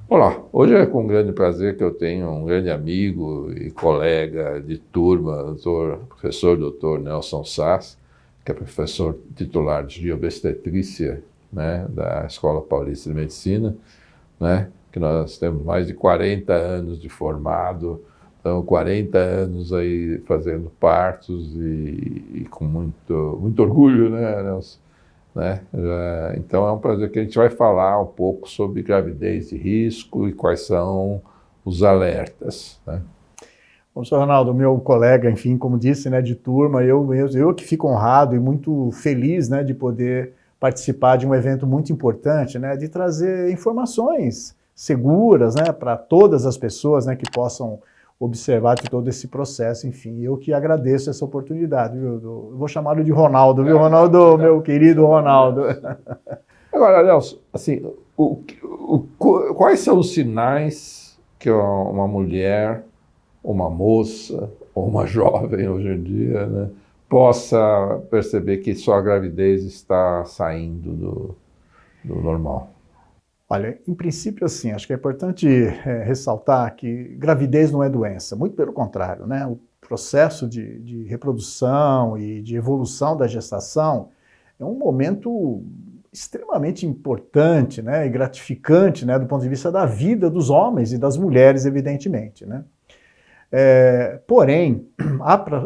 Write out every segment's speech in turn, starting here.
Olá, hoje é com grande prazer que eu tenho um grande amigo e colega de turma, professor doutor Nelson Sas, que é professor titular de obstetrícia, né, da Escola Paulista de Medicina, né, que nós temos mais de 40 anos de formado, então 40 anos aí fazendo partos e com muito orgulho, né, Nelson? Né? Então é um prazer que a gente vai falar um pouco sobre gravidez de risco e quais são os alertas. Né? Bom, senhor Ronaldo, meu colega, enfim, como disse, né, de turma, eu que fico honrado e muito feliz, né, de poder participar de um evento muito importante, né, de trazer informações seguras, né, para todas as pessoas, né, que possam observar de todo esse processo, enfim, eu que agradeço essa oportunidade, viu? Eu vou chamá-lo de Ronaldo, viu, Ronaldo, meu querido Ronaldo. Agora, Nelson, assim, quais são os sinais que uma mulher, uma moça, ou uma jovem hoje em dia, né, possa perceber que sua gravidez está saindo do normal? Olha, em princípio, assim, acho que é importante ressaltar que gravidez não é doença, muito pelo contrário, né? O processo de reprodução e de evolução da gestação é um momento extremamente importante, né, e gratificante, né, do ponto de vista da vida dos homens e das mulheres, evidentemente, né? Porém,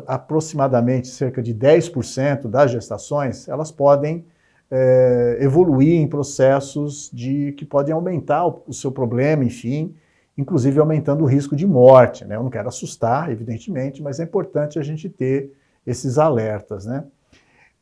aproximadamente cerca de 10% das gestações, elas podem evoluir em processos que podem aumentar o seu problema, enfim, inclusive aumentando o risco de morte, né? Eu não quero assustar, evidentemente, mas é importante a gente ter esses alertas, né?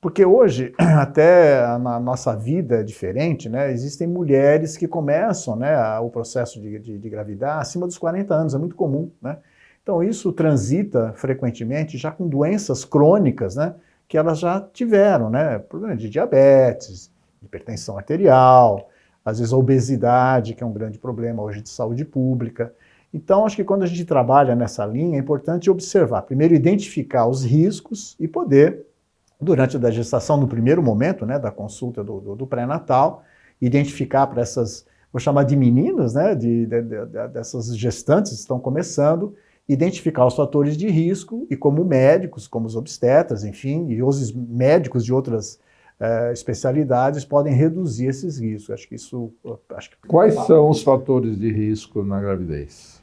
Porque hoje, até na nossa vida diferente, né, existem mulheres que começam, né, o processo de gravidar acima dos 40 anos, é muito comum, né? Então isso transita frequentemente já com doenças crônicas, né, que elas já tiveram, né, problema de diabetes, hipertensão arterial, às vezes a obesidade, que é um grande problema hoje de saúde pública. Então acho que quando a gente trabalha nessa linha é importante observar, primeiro identificar os riscos e poder durante a gestação, no primeiro momento, né, da consulta do pré-natal, identificar para essas, vou chamar de meninas, né, dessas gestantes que estão começando, identificar os fatores de risco e como médicos, como os obstetras, enfim, e os médicos de outras especialidades podem reduzir esses riscos. Acho que isso... Quais são os fatores de risco na gravidez?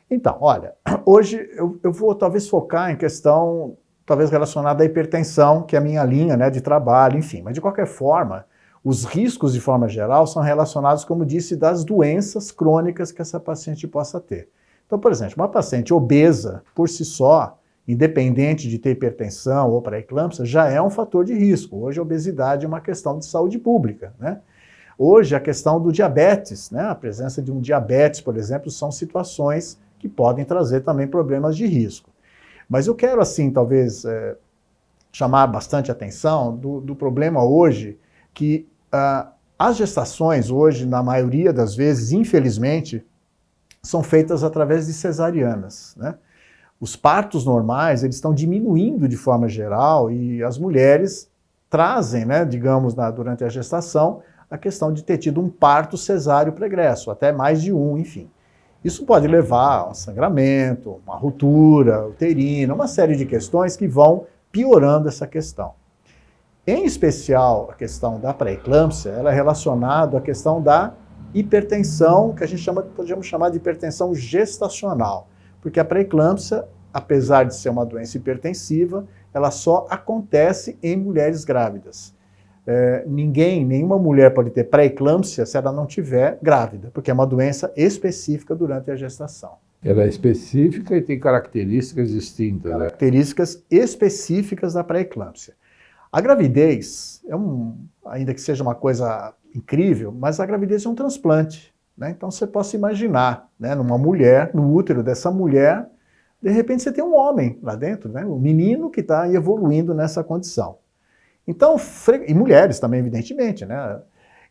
Então, olha, hoje eu vou talvez focar em questão talvez relacionada à hipertensão, que é a minha linha, né, de trabalho, enfim. Mas de qualquer forma, os riscos de forma geral são relacionados, como disse, das doenças crônicas que essa paciente possa ter. Então, por exemplo, uma paciente obesa, por si só, independente de ter hipertensão ou pré-eclâmpsia, já é um fator de risco. Hoje a obesidade é uma questão de saúde pública, né? Hoje a questão do diabetes, né? A presença de um diabetes, por exemplo, são situações que podem trazer também problemas de risco. Mas eu quero, assim, talvez chamar bastante atenção do problema hoje que as gestações hoje, na maioria das vezes, infelizmente, são feitas através de cesarianas, né? Os partos normais, eles estão diminuindo de forma geral e as mulheres trazem, né, digamos, durante a gestação, a questão de ter tido um parto cesáreo pregresso, até mais de um, enfim. Isso pode levar a um sangramento, uma ruptura uterina, uma série de questões que vão piorando essa questão. Em especial, a questão da pré-eclâmpsia, ela é relacionada à questão da hipertensão, que a gente podemos chamar de hipertensão gestacional, porque a pré-eclâmpsia, apesar de ser uma doença hipertensiva, ela só acontece em mulheres grávidas. Nenhuma mulher pode ter pré-eclâmpsia se ela não estiver grávida, porque é uma doença específica durante a gestação. Ela é específica e tem características distintas. Características específicas da pré-eclâmpsia. A gravidez, ainda que seja uma coisa incrível, mas a gravidez é um transplante, né? Então você possa imaginar, né, numa mulher, no útero dessa mulher, de repente você tem um homem lá dentro, né, um menino que está evoluindo nessa condição. Então, e mulheres também, evidentemente, né?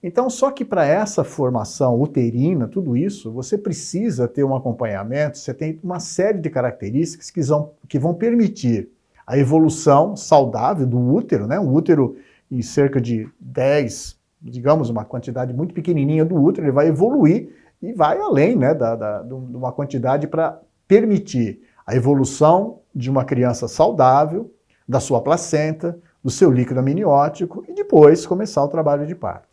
Então, só que para essa formação uterina, tudo isso, você precisa ter um acompanhamento, você tem uma série de características que vão permitir a evolução saudável do útero, né? O útero, em cerca de 10, digamos, uma quantidade muito pequenininha do útero, ele vai evoluir e vai além, né, de uma quantidade para permitir a evolução de uma criança saudável, da sua placenta, do seu líquido amniótico e depois começar o trabalho de parto.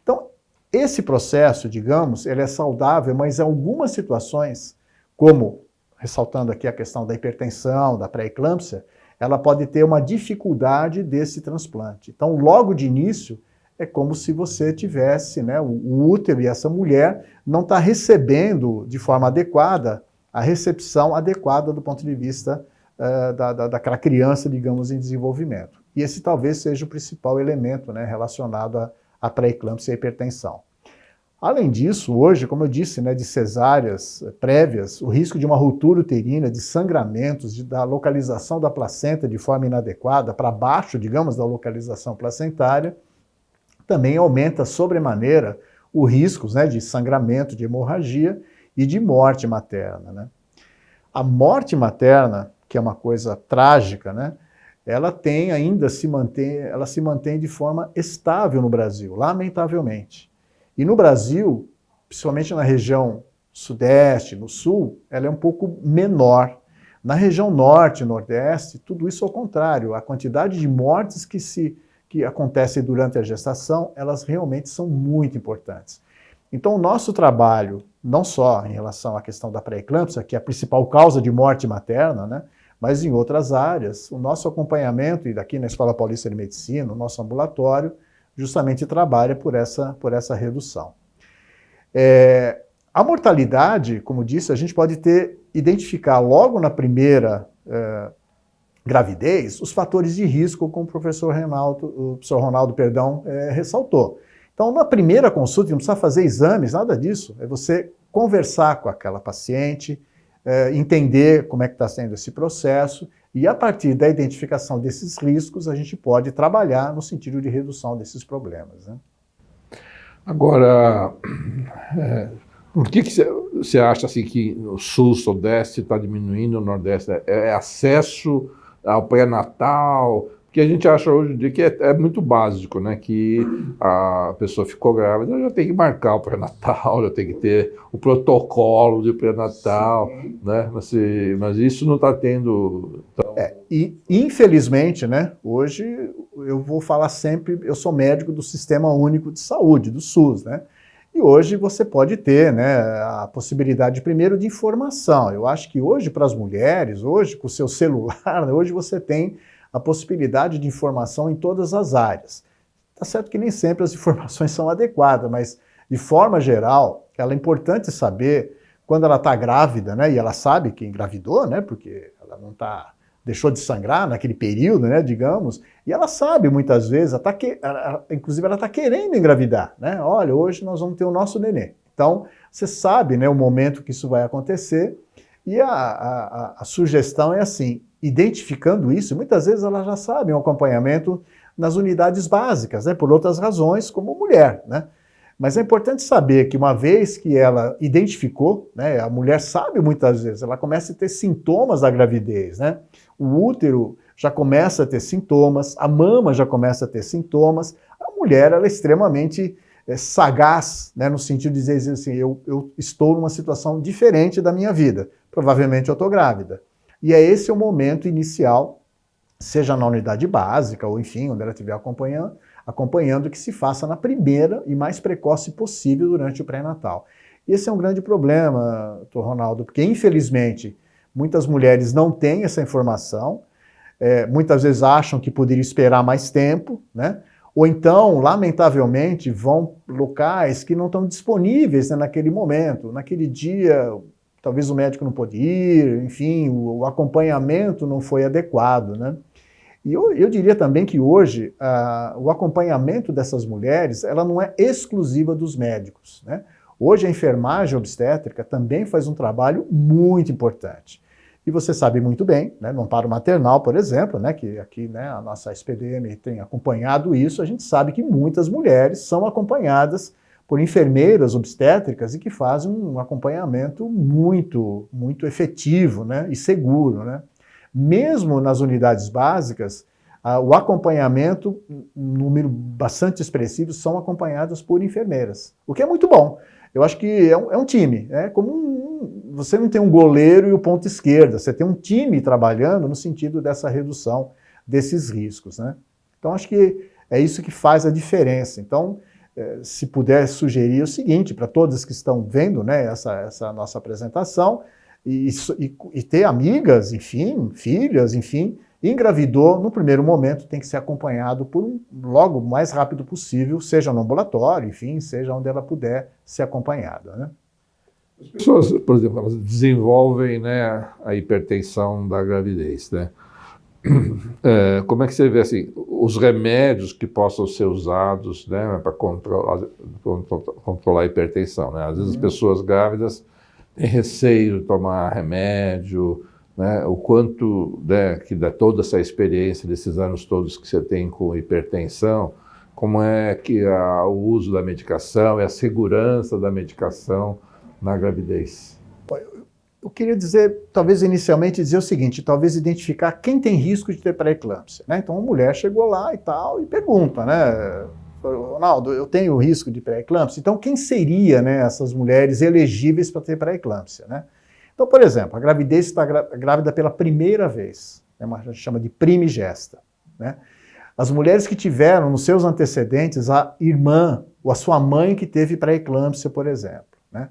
Então, esse processo, digamos, ele é saudável, mas em algumas situações, como, ressaltando aqui a questão da hipertensão, da pré-eclâmpsia, ela pode ter uma dificuldade desse transplante. Então, logo de início, é como se você tivesse, né, o útero e essa mulher não está recebendo de forma adequada a recepção adequada do ponto de vista daquela criança, digamos, em desenvolvimento. E esse talvez seja o principal elemento, né, relacionado à pré-eclâmpsia e à hipertensão. Além disso, hoje, como eu disse, né, de cesáreas prévias, o risco de uma ruptura uterina, de sangramentos, da localização da placenta de forma inadequada, para baixo, digamos, da localização placentária, também aumenta sobremaneira os riscos, né, de sangramento, de hemorragia e de morte materna, né? A morte materna, que é uma coisa trágica, né, ela se mantém de forma estável no Brasil, lamentavelmente. E no Brasil, principalmente na região sudeste, no sul, ela é um pouco menor. Na região norte e nordeste, tudo isso ao contrário. A quantidade de mortes que acontecem durante a gestação, elas realmente são muito importantes. Então, o nosso trabalho, não só em relação à questão da pré-eclâmpsia, que é a principal causa de morte materna, né, mas em outras áreas, o nosso acompanhamento, e daqui na Escola Paulista de Medicina, o nosso ambulatório, justamente trabalha por essa redução. A mortalidade, como disse, a gente pode identificar logo na primeira gravidez os fatores de risco, como o professor Ronaldo ressaltou. Então, na primeira consulta, não precisa fazer exames, nada disso, é você conversar com aquela paciente, entender como é que está sendo esse processo, e a partir da identificação desses riscos, a gente pode trabalhar no sentido de redução desses problemas, né? Agora, por que você acha assim, que o sul, sudeste está diminuindo, o nordeste? É acesso ao pré-natal? Porque a gente acha hoje em dia que é muito básico, né? Que a pessoa ficou grávida, já tem que marcar o pré-natal, já tem que ter o protocolo de pré-natal, né? Mas isso não está tendo... E infelizmente, né, hoje eu vou falar sempre, eu sou médico do Sistema Único de Saúde, do SUS, né? E hoje você pode ter, né, a possibilidade, primeiro, de informação. Eu acho que hoje, para as mulheres, hoje, com o seu celular, né, hoje você tem a possibilidade de informação em todas as áreas. Tá certo que nem sempre as informações são adequadas, mas, de forma geral, ela é importante saber quando ela está grávida, né, e ela sabe que engravidou, né, porque ela não deixou de sangrar naquele período, né, digamos, e ela sabe muitas vezes, inclusive ela está querendo engravidar, né? Olha, hoje nós vamos ter o nosso nenê. Então, você sabe, né, o momento que isso vai acontecer, e a sugestão é assim, identificando isso, muitas vezes ela já sabe um acompanhamento nas unidades básicas, né, por outras razões, como mulher, né? Mas é importante saber que uma vez que ela identificou, né, a mulher sabe muitas vezes, ela começa a ter sintomas da gravidez, né? O útero já começa a ter sintomas, a mama já começa a ter sintomas, a mulher ela é extremamente sagaz, né, no sentido de dizer assim, eu estou numa situação diferente da minha vida, provavelmente eu estou grávida. E esse é o momento inicial, seja na unidade básica, ou enfim, onde ela estiver acompanhando, que se faça na primeira e mais precoce possível durante o pré-natal. Esse é um grande problema, Dr. Ronaldo, porque infelizmente muitas mulheres não têm essa informação, muitas vezes acham que poderiam esperar mais tempo, né? Ou então, lamentavelmente, vão locais que não estão disponíveis, né, naquele momento, naquele dia, talvez o médico não pôde ir, enfim, o acompanhamento não foi adequado, né? E eu diria também que hoje o acompanhamento dessas mulheres ela não é exclusiva dos médicos, né? Hoje a enfermagem obstétrica também faz um trabalho muito importante. E você sabe muito bem, né, no amparo maternal, por exemplo, né, que aqui, né, a nossa SPDM tem acompanhado isso, a gente sabe que muitas mulheres são acompanhadas por enfermeiras obstétricas e que fazem um acompanhamento muito, muito efetivo, né, e seguro, né? Mesmo nas unidades básicas, o acompanhamento, um número bastante expressivo, são acompanhadas por enfermeiras, o que é muito bom. Eu acho que é um time, é como você não tem um goleiro e o ponto esquerda, você tem um time trabalhando no sentido dessa redução desses riscos, né? Então, acho que é isso que faz a diferença. Então, se puder sugerir o seguinte, para todos que estão vendo, né, essa nossa apresentação, e ter amigas, enfim, filhas, enfim, engravidou, no primeiro momento tem que ser acompanhado logo o mais rápido possível, seja no ambulatório, enfim, seja onde ela puder ser acompanhada, né? As pessoas, por exemplo, elas desenvolvem, né, a hipertensão da gravidez, né? Como é que você vê assim, os remédios que possam ser usados, né, para controlar a hipertensão, né? Às vezes as pessoas grávidas têm receio de tomar remédio, né? O quanto, né, que dá toda essa experiência desses anos todos que você tem com hipertensão, como é que o uso da medicação e a segurança da medicação na gravidez? Eu queria dizer, talvez inicialmente dizer o seguinte, talvez identificar quem tem risco de ter pré-eclâmpsia, né? Então a mulher chegou lá e tal e pergunta, né? Ronaldo, eu tenho risco de pré-eclâmpsia, então quem seria, né, essas mulheres elegíveis para ter pré-eclâmpsia, né? Então, por exemplo, a gravidez está grávida pela primeira vez, né? A gente chama de primigesta, né? As mulheres que tiveram nos seus antecedentes a irmã ou a sua mãe que teve pré-eclâmpsia, por exemplo, né?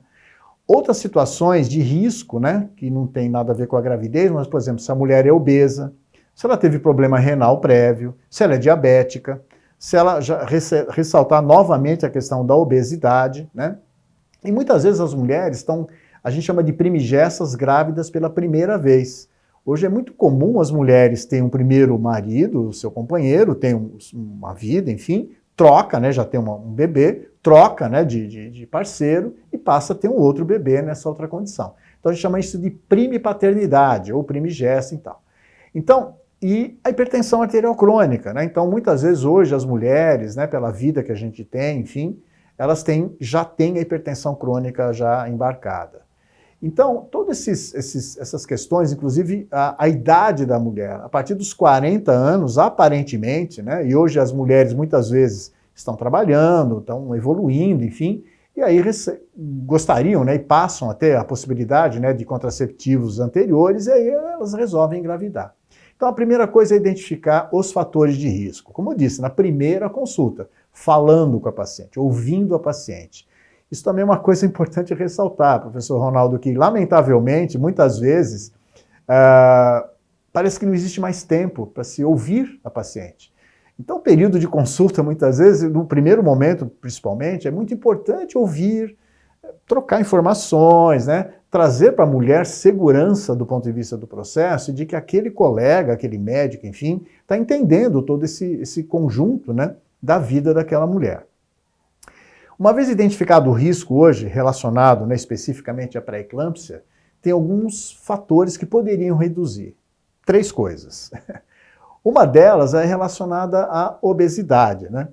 Outras situações de risco, né, que não tem nada a ver com a gravidez, mas, por exemplo, se a mulher é obesa, se ela teve problema renal prévio, se ela é diabética, se ela já ressaltar novamente a questão da obesidade, né? E muitas vezes as mulheres estão, a gente chama de primigestas grávidas pela primeira vez. Hoje é muito comum as mulheres terem um primeiro marido, o seu companheiro, tem uma vida, enfim, troca, né, já tem um bebê, troca, né, de parceiro e passa a ter um outro bebê nessa outra condição. Então a gente chama isso de primipaternidade ou primigesta e tal. Então, e a hipertensão arterial crônica, né? Então muitas vezes hoje as mulheres, né, pela vida que a gente tem, enfim, elas já têm a hipertensão crônica já embarcada. Então, todas essas questões, inclusive a idade da mulher, a partir dos 40 anos, aparentemente, né, e hoje as mulheres muitas vezes estão trabalhando, estão evoluindo, enfim, e aí gostariam, né, e passam a ter a possibilidade, né, de contraceptivos anteriores, e aí elas resolvem engravidar. Então, a primeira coisa é identificar os fatores de risco. Como eu disse, na primeira consulta, falando com a paciente, ouvindo a paciente. Isso também é uma coisa importante ressaltar, professor Ronaldo, que lamentavelmente, muitas vezes, parece que não existe mais tempo para se ouvir a paciente. Então, o período de consulta, muitas vezes, no primeiro momento, principalmente, é muito importante ouvir, trocar informações, né? Trazer para a mulher segurança do ponto de vista do processo e de que aquele colega, aquele médico, enfim, está entendendo todo esse conjunto, né, da vida daquela mulher. Uma vez identificado o risco hoje, relacionado, né, especificamente à pré-eclâmpsia, tem alguns fatores que poderiam reduzir. 3 coisas. Uma delas é relacionada à obesidade, né?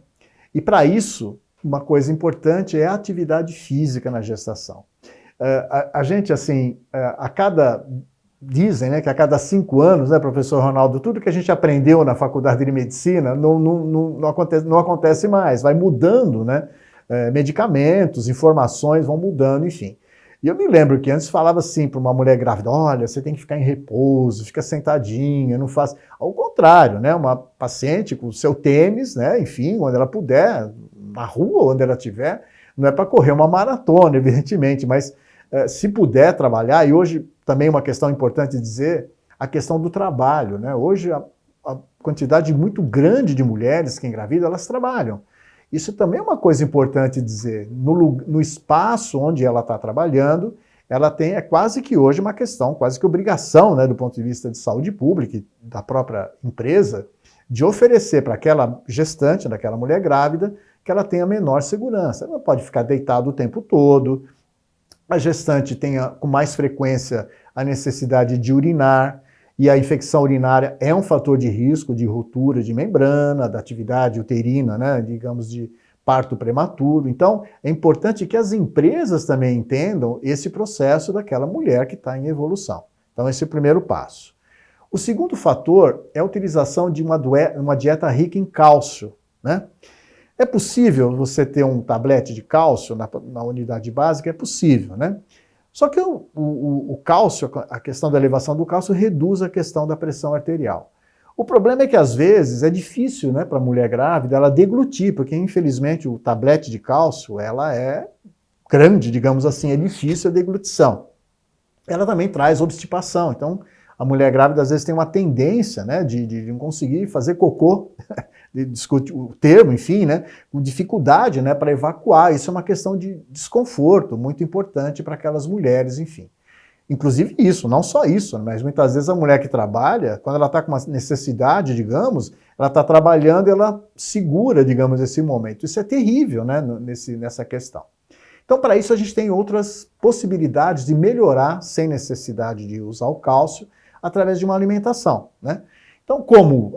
E para isso, uma coisa importante é a atividade física na gestação. A gente, assim, dizem, né, que a cada 5 anos, né, professor Ronaldo, tudo que a gente aprendeu na faculdade de medicina não acontece mais, vai mudando, né? Medicamentos, informações vão mudando, enfim. E eu me lembro que antes falava assim para uma mulher grávida, olha, você tem que ficar em repouso, fica sentadinha, não faz... Ao contrário, né, uma paciente com o seu tênis, né, enfim, onde ela puder, na rua, onde ela estiver, não é para correr uma maratona, evidentemente, mas se puder trabalhar, e hoje também uma questão importante dizer, a questão do trabalho, né? Hoje a quantidade muito grande de mulheres que engravidam, elas trabalham. Isso também é uma coisa importante dizer. No espaço onde ela está trabalhando, ela tem, quase que hoje uma questão, quase que obrigação, né, do ponto de vista de saúde pública e da própria empresa, de oferecer para aquela gestante, daquela mulher grávida, que ela tenha menor segurança. Ela não pode ficar deitada o tempo todo, a gestante tenha com mais frequência a necessidade de urinar, e a infecção urinária é um fator de risco de ruptura de membrana, da atividade uterina, né, digamos, de parto prematuro. Então, é importante que as empresas também entendam esse processo daquela mulher que está em evolução. Então, esse é o primeiro passo. O segundo fator é a utilização de uma dieta rica em cálcio, né? É possível você ter um tablete de cálcio na unidade básica? É possível, né? Só que o cálcio, a questão da elevação do cálcio reduz a questão da pressão arterial. O problema é que às vezes é difícil, né, para a mulher grávida ela deglutir, porque infelizmente o tablete de cálcio ela é grande, digamos assim, é difícil a deglutição. Ela também traz obstipação, então a mulher grávida às vezes tem uma tendência, né, de não conseguir fazer cocô, de discutir o termo, enfim, né, com dificuldade, né, para evacuar. Isso é uma questão de desconforto muito importante para aquelas mulheres, enfim. Inclusive isso, não só isso, mas muitas vezes a mulher que trabalha, quando ela está com uma necessidade, digamos, ela está trabalhando e ela segura, digamos, esse momento. Isso é terrível, né, nessa questão. Então, para isso, a gente tem outras possibilidades de melhorar sem necessidade de usar o cálcio através de uma alimentação, né? Então, como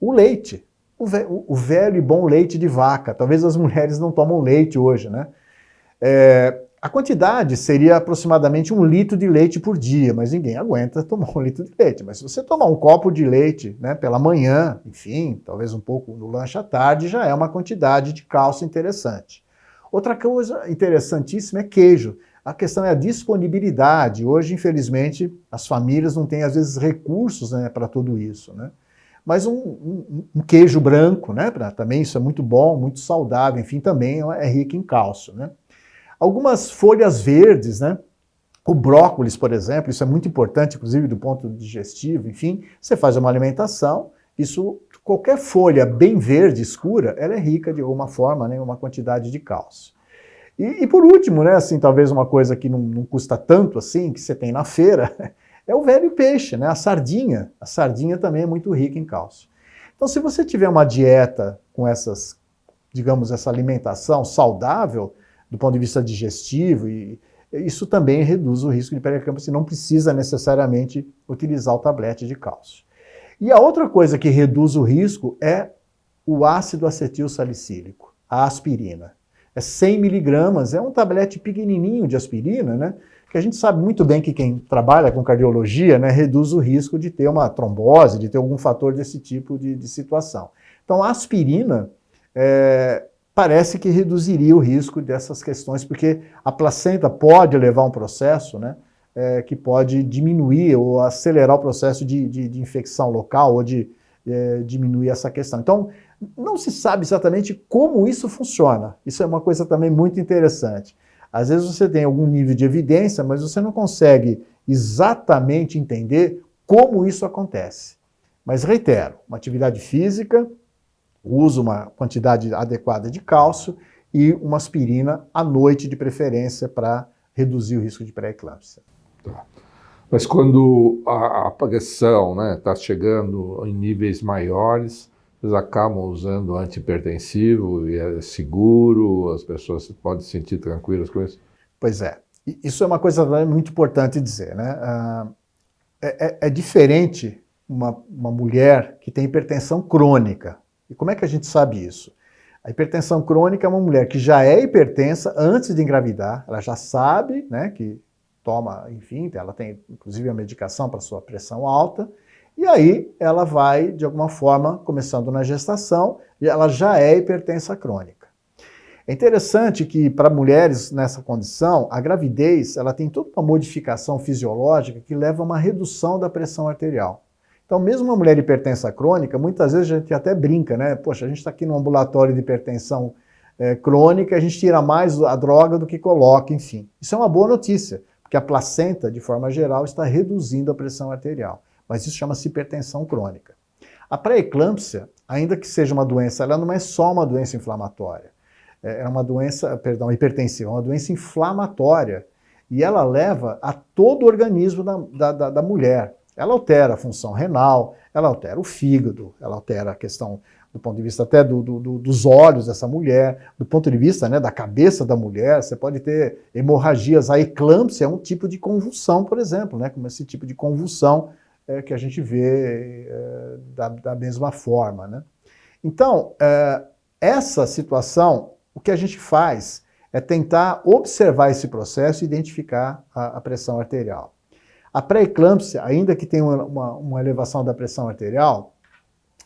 o leite, o velho e bom leite de vaca. Talvez as mulheres não tomam leite hoje, né? A quantidade seria aproximadamente 1 litro de leite por dia, mas ninguém aguenta tomar 1 litro de leite. Mas se você tomar um copo de leite, né, pela manhã, enfim, talvez um pouco no lanche à tarde, já é uma quantidade de cálcio interessante. Outra coisa interessantíssima é queijo. A questão é a disponibilidade. Hoje, infelizmente, as famílias não têm, às vezes, recursos, né, para tudo isso, né? Mas um queijo branco, né, também isso é muito bom, muito saudável, enfim, também é rico em cálcio, né? Algumas folhas verdes, né? O brócolis, por exemplo, isso é muito importante, inclusive do ponto digestivo, enfim, você faz uma alimentação, isso, qualquer folha bem verde, escura, ela é rica de alguma forma, né, uma quantidade de cálcio. E por último, né, assim, talvez uma coisa que não custa tanto assim, que você tem na feira, é o velho peixe, né, a sardinha. A sardinha também é muito rica em cálcio. Então, se você tiver uma dieta com essas, digamos, essa alimentação saudável, do ponto de vista digestivo, e isso também reduz o risco de pré-eclâmpsia, não precisa necessariamente utilizar o tablete de cálcio. E a outra coisa que reduz o risco é o ácido acetil salicílico, a aspirina. É 100 miligramas, é um tablete pequenininho de aspirina, né? Que a gente sabe muito bem que quem trabalha com cardiologia, né, reduz o risco de ter uma trombose, de ter algum fator desse tipo de situação. Então a aspirina parece que reduziria o risco dessas questões, porque a placenta pode levar um processo, né, que pode diminuir ou acelerar o processo de infecção local ou de diminuir essa questão. Então, não se sabe exatamente como isso funciona. Isso é uma coisa também muito interessante. Às vezes você tem algum nível de evidência, mas você não consegue exatamente entender como isso acontece. Mas reitero, uma atividade física, uso uma quantidade adequada de cálcio e uma aspirina à noite de preferência para reduzir o risco de pré-eclâmpsia. Tá. Mas quando a pressão, né, está chegando em níveis maiores, eles acabam usando antihipertensivo e é seguro, as pessoas podem se sentir tranquilas com isso? Pois é. Isso é uma coisa muito importante dizer, né? É diferente uma mulher que tem hipertensão crônica. E como é que a gente sabe isso? A hipertensão crônica é uma mulher que já é hipertensa antes de engravidar, ela já sabe, né, que toma, enfim, ela tem inclusive a medicação para sua pressão alta, e aí ela vai, de alguma forma, começando na gestação, e ela já é hipertensa crônica. É interessante que para mulheres nessa condição, a gravidez ela tem toda uma modificação fisiológica que leva a uma redução da pressão arterial. Então, mesmo uma mulher hipertensa crônica, muitas vezes a gente até brinca, né? Poxa, a gente está aqui no ambulatório de hipertensão crônica, a gente tira mais a droga do que coloca, enfim. Isso é uma boa notícia, porque a placenta, de forma geral, está reduzindo a pressão arterial. Mas isso chama-se hipertensão crônica. A pré-eclâmpsia, ainda que seja uma doença, ela não é só uma doença inflamatória. É uma doença, perdão, hipertensiva, é uma doença inflamatória. E ela leva a todo o organismo da mulher. Ela altera a função renal, ela altera o fígado, ela altera a questão do ponto de vista até dos olhos dessa mulher, do ponto de vista, né, da cabeça da mulher, você pode ter hemorragias. A eclâmpsia é um tipo de convulsão, por exemplo, né, como esse tipo de convulsão que a gente vê da mesma forma, né? Então, essa situação, o que a gente faz é tentar observar esse processo e identificar a pressão arterial. A pré-eclâmpsia, ainda que tenha uma elevação da pressão arterial,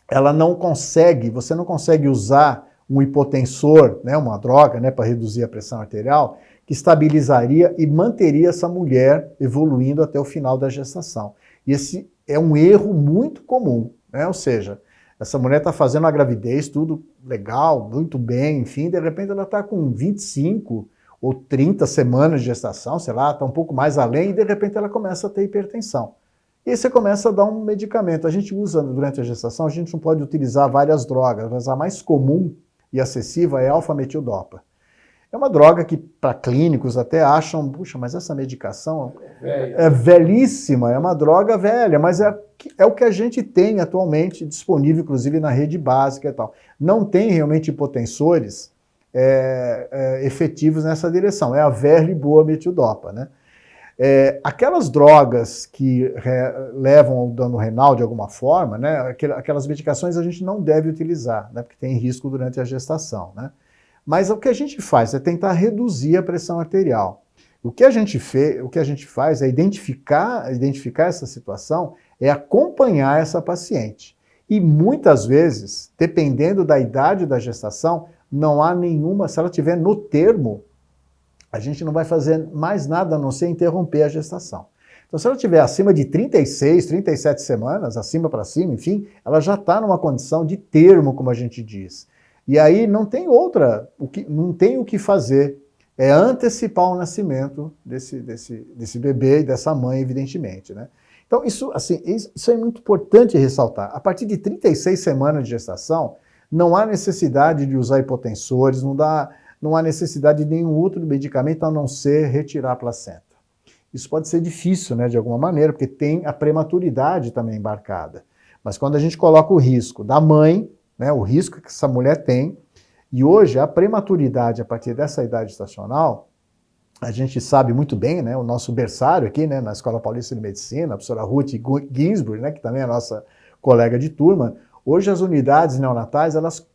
ela não consegue, você não consegue usar um hipotensor, né, uma droga, né, para reduzir a pressão arterial, que estabilizaria e manteria essa mulher evoluindo até o final da gestação. E esse é um erro muito comum, né? Ou seja, essa mulher está fazendo a gravidez, tudo legal, muito bem, enfim, de repente ela está com 25 ou 30 semanas de gestação, sei lá, está um pouco mais além, e de repente ela começa a ter hipertensão. E aí você começa a dar um medicamento. A gente usa, durante a gestação, a gente não pode utilizar várias drogas, mas a mais comum e acessível é a alfa-metildopa. É uma droga que, para clínicos, até acham, puxa, mas essa medicação é velhíssima, é uma droga velha, mas é o que a gente tem atualmente disponível, inclusive na rede básica e tal. Não tem realmente hipotensores efetivos nessa direção, é a velha e boa metildopa, né? Aquelas drogas que levam ao dano renal de alguma forma, né, aquelas medicações a gente não deve utilizar, né, porque tem risco durante a gestação, né? Mas o que a gente faz é tentar reduzir a pressão arterial. O que a gente faz é identificar essa situação, é acompanhar essa paciente. E muitas vezes, dependendo da idade da gestação, não há nenhuma, se ela estiver no termo, a gente não vai fazer mais nada a não ser interromper a gestação. Então, se ela estiver acima de 36, 37 semanas, acima para cima, enfim, ela já está numa condição de termo, como a gente diz. E aí não tem não tem o que fazer, é antecipar o nascimento desse bebê e dessa mãe, evidentemente, né? Então, isso é muito importante ressaltar. A partir de 36 semanas de gestação, não há necessidade de usar hipotensores, não há necessidade de nenhum outro medicamento a não ser retirar a placenta. Isso pode ser difícil, né, de alguma maneira, porque tem a prematuridade também embarcada. Mas quando a gente coloca o risco da mãe, né, o risco que essa mulher tem, e hoje a prematuridade a partir dessa idade estacional, a gente sabe muito bem, né, o nosso berçário aqui, né, na Escola Paulista de Medicina, a professora Ruth Ginsburg, né, que também é a nossa colega de turma, hoje as unidades neonatais, elas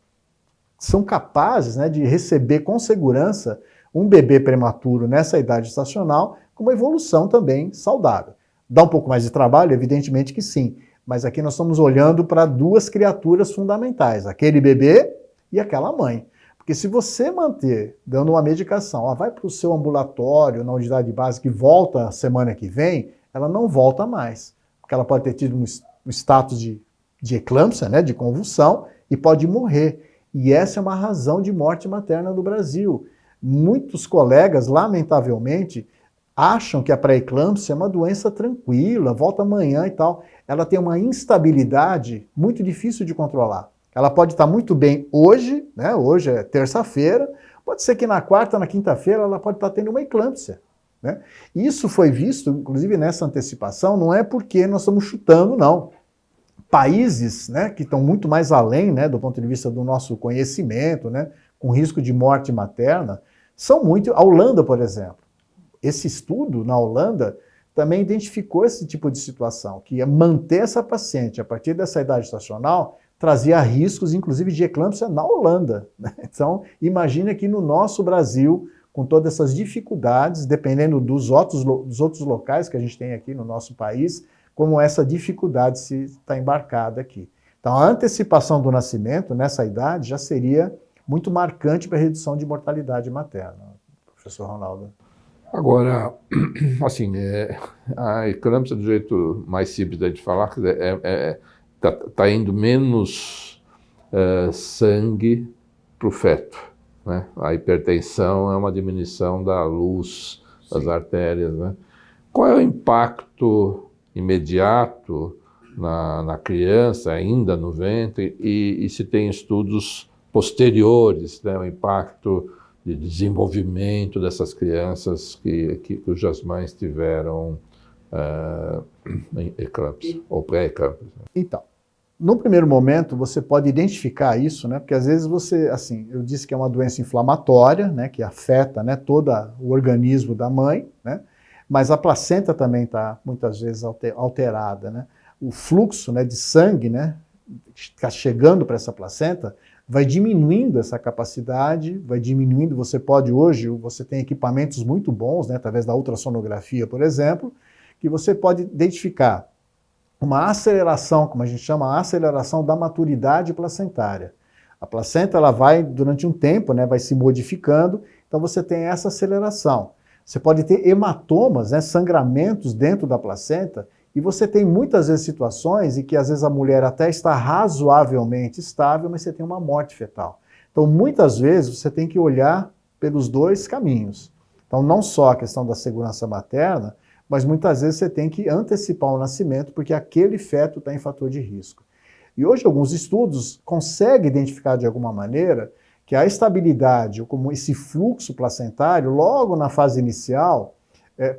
são capazes, né, de receber com segurança um bebê prematuro nessa idade estacional com uma evolução também saudável. Dá um pouco mais de trabalho? Evidentemente que sim. Mas aqui nós estamos olhando para duas criaturas fundamentais, aquele bebê e aquela mãe. Porque se você manter dando uma medicação, ela vai para o seu ambulatório, na unidade básica e volta semana que vem, ela não volta mais. Porque ela pode ter tido um status de eclâmpsia, né, de convulsão, e pode morrer. E essa é uma razão de morte materna no Brasil. Muitos colegas, lamentavelmente, acham que a pré-eclâmpsia é uma doença tranquila, volta amanhã e tal. Ela tem uma instabilidade muito difícil de controlar. Ela pode estar muito bem hoje, né? Hoje é terça-feira, pode ser que na quarta, na quinta-feira, ela pode estar tendo uma eclâmpsia, né? Isso foi visto, inclusive nessa antecipação, não é porque nós estamos chutando, não. Países, né, que estão muito mais além, né, do ponto de vista do nosso conhecimento, né, com risco de morte materna, são muito... A Holanda, por exemplo. Esse estudo na Holanda também identificou esse tipo de situação, que é manter essa paciente a partir dessa idade estacional trazia riscos, inclusive, de eclâmpsia na Holanda, né? Então, imagine aqui no nosso Brasil, com todas essas dificuldades, dependendo dos outros locais que a gente tem aqui no nosso país, como essa dificuldade se está embarcada aqui. Então, a antecipação do nascimento nessa idade já seria muito marcante para a redução de mortalidade materna, professor Ronaldo. Agora, assim, a eclâmpsia, do jeito mais simples de falar, está indo menos sangue para o feto, né? A hipertensão é uma diminuição da luz das artérias, né? Qual é o impacto imediato na criança, ainda no ventre, e se tem estudos posteriores, né, o impacto de desenvolvimento dessas crianças cujas mães tiveram eclâmpsia ou pré-eclâmpsia? Então, no primeiro momento você pode identificar isso, né, porque às vezes você, assim, eu disse que é uma doença inflamatória, né, que afeta, né, todo o organismo da mãe, né, mas a placenta também está muitas vezes alterada, né? O fluxo, né, de sangue, né, que está chegando para essa placenta vai diminuindo essa capacidade, vai diminuindo. Você tem equipamentos muito bons, né, através da ultrassonografia, por exemplo, que você pode identificar uma aceleração, como a gente chama, a aceleração da maturidade placentária. A placenta ela vai, durante um tempo, né, vai se modificando, então você tem essa aceleração. Você pode ter hematomas, né, sangramentos dentro da placenta, e você tem muitas vezes situações em que às vezes a mulher até está razoavelmente estável, mas você tem uma morte fetal. Então muitas vezes você tem que olhar pelos dois caminhos. Então não só a questão da segurança materna, mas muitas vezes você tem que antecipar o nascimento, porque aquele feto está em fator de risco. E hoje alguns estudos conseguem identificar de alguma maneira que a estabilidade, ou como esse fluxo placentário, logo na fase inicial,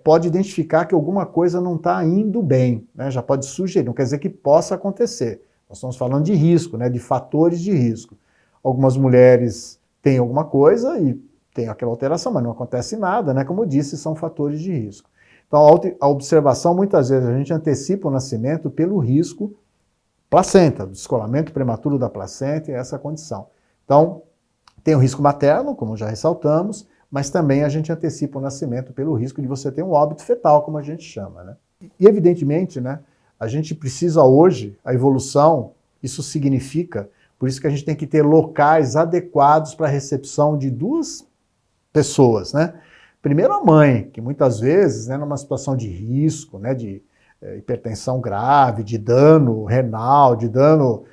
pode identificar que alguma coisa não está indo bem, né? Já pode sugerir, não quer dizer que possa acontecer. Nós estamos falando de risco, né? De fatores de risco. Algumas mulheres têm alguma coisa e tem aquela alteração, mas não acontece nada, né? Como eu disse, são fatores de risco. Então, a observação, muitas vezes, a gente antecipa o nascimento pelo risco placenta, do descolamento prematuro da placenta e essa condição. Então, tem o risco materno, como já ressaltamos, mas também a gente antecipa o nascimento pelo risco de você ter um óbito fetal, como a gente chama, né? E, evidentemente, né, a gente precisa hoje, a evolução, isso significa, por isso que a gente tem que ter locais adequados para a recepção de duas pessoas, né? Primeiro a mãe, que muitas vezes, né, numa situação de risco, né, de hipertensão grave, de dano renal, de dano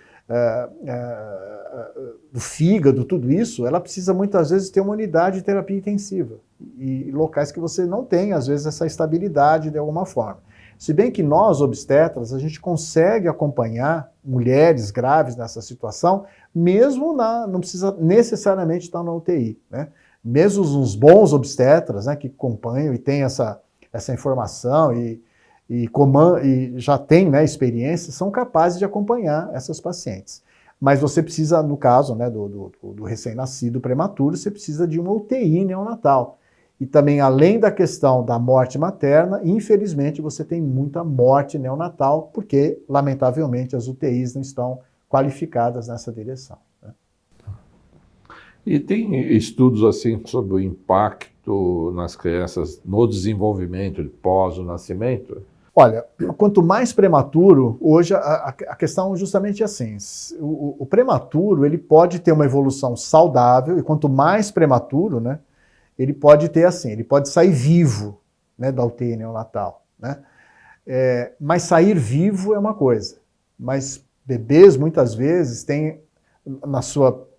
do fígado, tudo isso, ela precisa muitas vezes ter uma unidade de terapia intensiva. E locais que você não tem, às vezes, essa estabilidade de alguma forma. Se bem que nós, obstetras, a gente consegue acompanhar mulheres graves nessa situação, mesmo não precisa necessariamente estar na UTI, né? Mesmo os bons obstetras, né, que acompanham e têm essa informação e já têm, né, experiência, são capazes de acompanhar essas pacientes. Mas você precisa, no caso, né, do recém-nascido prematuro, você precisa de uma UTI neonatal. E também, além da questão da morte materna, infelizmente você tem muita morte neonatal, porque, lamentavelmente, as UTIs não estão qualificadas nessa direção, né? E tem estudos assim sobre o impacto nas crianças no desenvolvimento pós o nascimento? Olha, quanto mais prematuro, hoje a questão é justamente assim, o prematuro ele pode ter uma evolução saudável, e quanto mais prematuro, né, ele pode ter assim, ele pode sair vivo, né, da UTI neonatal, né? Mas sair vivo é uma coisa, mas bebês muitas vezes têm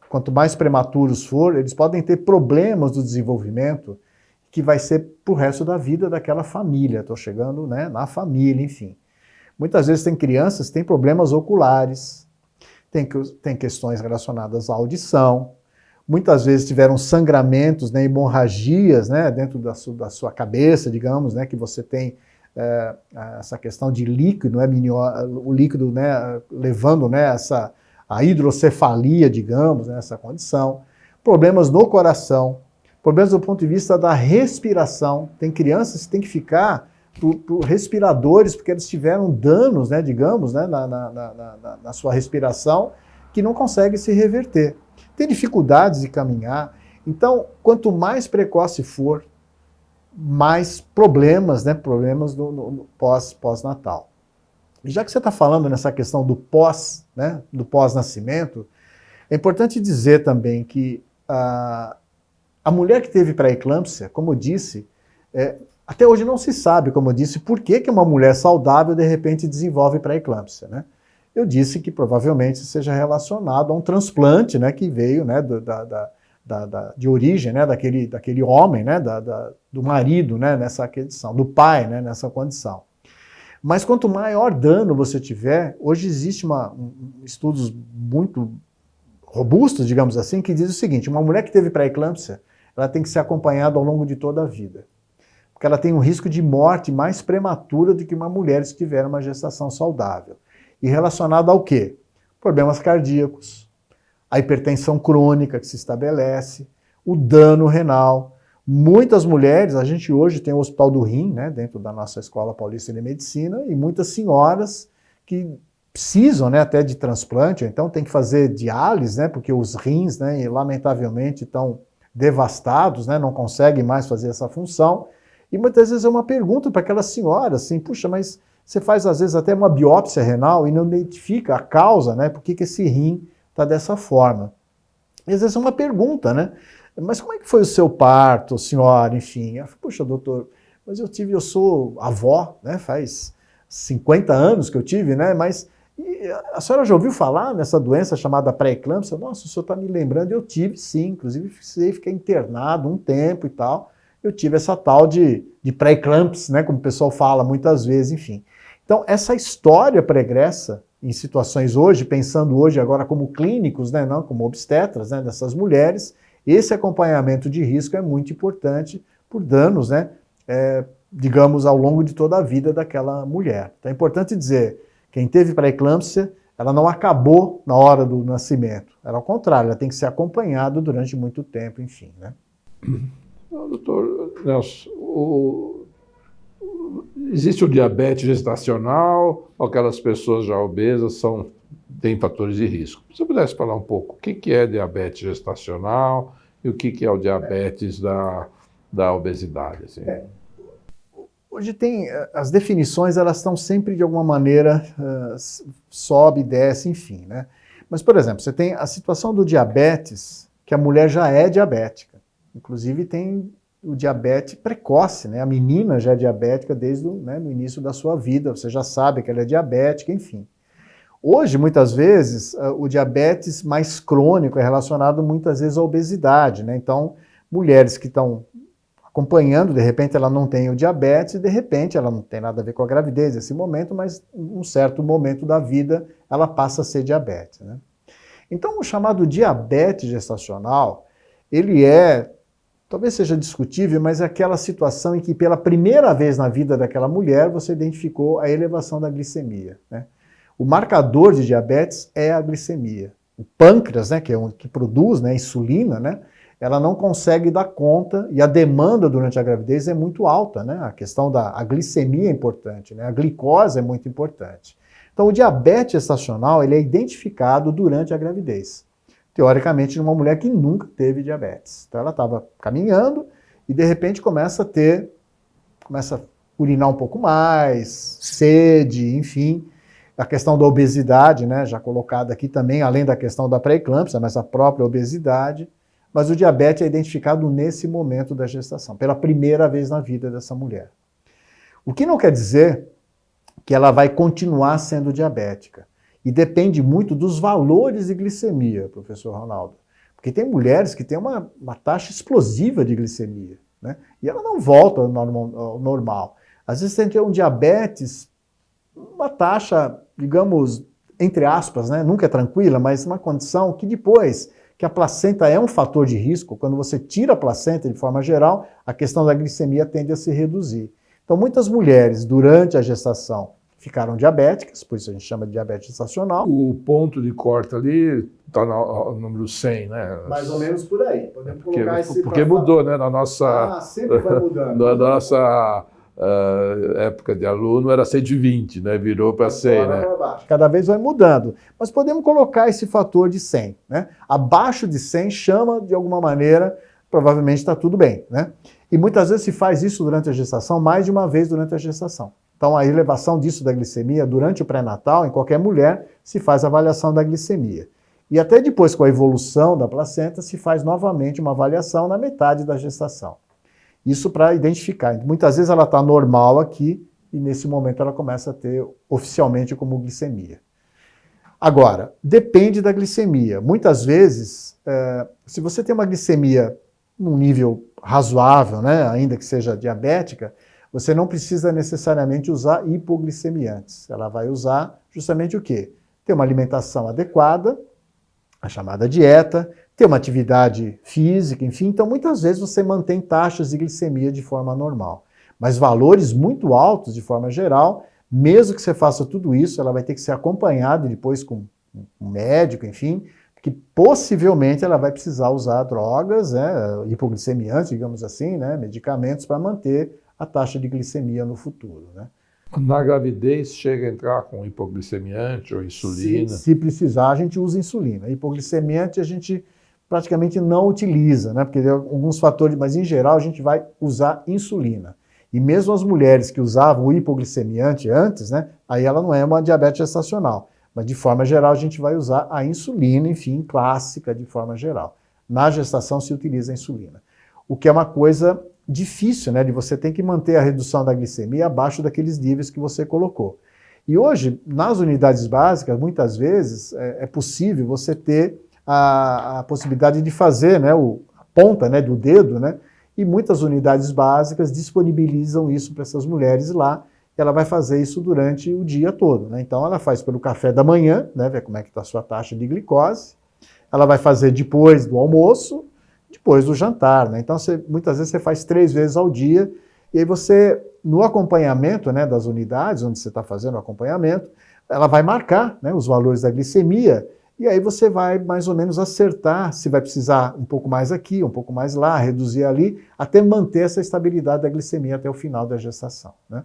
quanto mais prematuros for, eles podem ter problemas do desenvolvimento que vai ser pro resto da vida daquela família. Estou chegando, né, na família, enfim. Muitas vezes tem crianças que têm problemas oculares, tem questões relacionadas à audição, muitas vezes tiveram sangramentos, né, hemorragias, né, dentro da sua cabeça, digamos, né, que você tem essa questão de líquido, né, o líquido, né, levando, né, a hidrocefalia, digamos, né, essa condição. Problemas no coração, problemas do ponto de vista da respiração. Tem crianças que têm que ficar por respiradores, porque eles tiveram danos, né, digamos, né, na sua respiração, que não consegue se reverter. Tem dificuldades de caminhar. Então, quanto mais precoce for, mais problemas, né, problemas no pós-natal. E já que você está falando nessa questão do né, do pós-nascimento, é importante dizer também que a mulher que teve pré-eclâmpsia, como eu disse, até hoje não se sabe, como eu disse, por que uma mulher saudável de repente desenvolve pré-eclâmpsia, né? Eu disse que provavelmente seja relacionado a um transplante, né, que veio, né, de origem, né, daquele homem, né, do marido, né, nessa condição, do pai, né, nessa condição. Mas quanto maior dano você tiver, hoje existe estudos muito robustos, digamos assim, que diz o seguinte: uma mulher que teve pré-eclâmpsia, ela tem que ser acompanhada ao longo de toda a vida, porque ela tem um risco de morte mais prematura do que uma mulher que tiver uma gestação saudável. E relacionado ao quê? Problemas cardíacos, a hipertensão crônica que se estabelece, o dano renal. Muitas mulheres, a gente hoje tem o Hospital do Rim, né, dentro da nossa Escola Paulista de Medicina, e muitas senhoras que precisam, né, até de transplante, então tem que fazer diálise, né, porque os rins, né, lamentavelmente estão devastados, né, não conseguem mais fazer essa função. E muitas vezes é uma pergunta para aquela senhora, assim, puxa, mas você faz às vezes até uma biópsia renal e não identifica a causa, né, por que esse rim está dessa forma. E às vezes é uma pergunta, né? Mas como é que foi o seu parto, senhora, enfim? Eu falei, puxa, doutor, mas eu sou avó, né? Faz 50 anos que eu tive, né? Mas a senhora já ouviu falar nessa doença chamada pré-eclâmpsia? Nossa, o senhor está me lembrando, eu tive sim, inclusive precisei ficar internado um tempo e tal. Eu tive essa tal de pré-eclâmpsia, né? Como o pessoal fala muitas vezes, enfim. Então, essa história pregressa, em situações hoje, pensando hoje agora como clínicos, né? Não como obstetras, né? Dessas mulheres, esse acompanhamento de risco é muito importante por danos, né? Digamos, ao longo de toda a vida daquela mulher. Então é importante dizer, quem teve pré-eclâmpsia, ela não acabou na hora do nascimento. Ela, ao contrário, ela tem que ser acompanhada durante muito tempo, enfim, né? Doutor Nelson, existe o diabetes gestacional, ou aquelas pessoas já obesas têm fatores de risco? Se você pudesse falar um pouco, o que é diabetes gestacional e o que é o diabetes da obesidade? Assim? Hoje tem, as definições, elas estão sempre de alguma maneira, sobe, desce, enfim, né? Mas, por exemplo, você tem a situação do diabetes, que a mulher já é diabética. Inclusive tem o diabetes precoce, né? A menina já é diabética desde no início da sua vida, você já sabe que ela é diabética, enfim. Hoje, muitas vezes, o diabetes mais crônico é relacionado muitas vezes à obesidade, né? Então, mulheres que estão acompanhando, de repente ela não tem o diabetes, e de repente ela não tem nada a ver com a gravidez nesse momento, mas em um certo momento da vida ela passa a ser diabetes, né? Então, o chamado diabetes gestacional, ele talvez seja discutível, mas é aquela situação em que pela primeira vez na vida daquela mulher você identificou a elevação da glicemia, né? O marcador de diabetes é a glicemia. O pâncreas, né, que é o que produz, né, insulina, né, ela não consegue dar conta, e a demanda durante a gravidez é muito alta, né? A questão da glicemia é importante, né? A glicose é muito importante. Então, o diabetes gestacional, ele é identificado durante a gravidez. Teoricamente, numa mulher que nunca teve diabetes. Então, ela estava caminhando e, de repente, começa a urinar um pouco mais, sede, enfim. A questão da obesidade, né, já colocada aqui também, além da questão da pré-eclâmpsia, mas a própria obesidade. Mas o diabetes é identificado nesse momento da gestação, pela primeira vez na vida dessa mulher. O que não quer dizer que ela vai continuar sendo diabética. E depende muito dos valores de glicemia, professor Ronaldo. Porque tem mulheres que têm uma taxa explosiva de glicemia, né? E ela não volta ao normal. Às vezes tem um diabetes, uma taxa, digamos, entre aspas, né? Nunca é tranquila, mas uma condição que depois que a placenta é um fator de risco, quando você tira a placenta de forma geral, a questão da glicemia tende a se reduzir. Então, muitas mulheres, durante a gestação, ficaram diabéticas, por isso a gente chama de diabetes gestacional. O ponto de corte ali está no número 100, né? Mais ou menos por aí. Podemos colocar esse... Porque mudou, né? Na nossa... sempre vai mudando. Na nossa época de aluno era 120, né? Virou para 100, né? Cada vez vai mudando. Mas podemos colocar esse fator de 100, né? Abaixo de 100 chama de alguma maneira, provavelmente está tudo bem, né? E muitas vezes se faz isso durante a gestação, mais de uma vez durante a gestação. Então a elevação disso da glicemia durante o pré-natal, em qualquer mulher, se faz a avaliação da glicemia. E até depois, com a evolução da placenta, se faz novamente uma avaliação na metade da gestação. Isso para identificar. Muitas vezes ela está normal aqui e nesse momento ela começa a ter oficialmente como glicemia. Agora, depende da glicemia. Muitas vezes, se você tem uma glicemia num nível razoável, né, ainda que seja diabética, você não precisa necessariamente usar hipoglicemiantes. Ela vai usar justamente o quê? Ter uma alimentação adequada, a chamada dieta, ter uma atividade física, enfim. Então, muitas vezes você mantém taxas de glicemia de forma normal. Mas valores muito altos, de forma geral, mesmo que você faça tudo isso, ela vai ter que ser acompanhada depois com um médico, enfim, que possivelmente ela vai precisar usar drogas, né, hipoglicemiantes, digamos assim, né, medicamentos para manter a taxa de glicemia no futuro, né? Na gravidez chega a entrar com hipoglicemiante ou insulina? Se precisar, a gente usa insulina. Hipoglicemiante a gente praticamente não utiliza, né? Porque tem alguns fatores, mas em geral a gente vai usar insulina. E mesmo as mulheres que usavam o hipoglicemiante antes, né? Aí ela não é uma diabetes gestacional. Mas de forma geral a gente vai usar a insulina, enfim, clássica de forma geral. na gestação se utiliza a insulina. O que é uma coisa difícil, né? De você ter que manter a redução da glicemia abaixo daqueles níveis que você colocou. E hoje, nas unidades básicas, muitas vezes é possível você ter a possibilidade de fazer, né, a ponta, né, do dedo, né? E muitas unidades básicas disponibilizam isso para essas mulheres lá. Ela vai fazer isso durante o dia todo, né? Então ela faz pelo café da manhã, né, ver como é que está a sua taxa de glicose. Ela vai fazer depois do almoço, depois do jantar, né? Então muitas vezes você faz 3 vezes ao dia, e aí você, no acompanhamento, né, das unidades onde você está fazendo o acompanhamento, ela vai marcar, né, os valores da glicemia, e aí você vai mais ou menos acertar se vai precisar um pouco mais aqui, um pouco mais lá, reduzir ali, até manter essa estabilidade da glicemia até o final da gestação, né?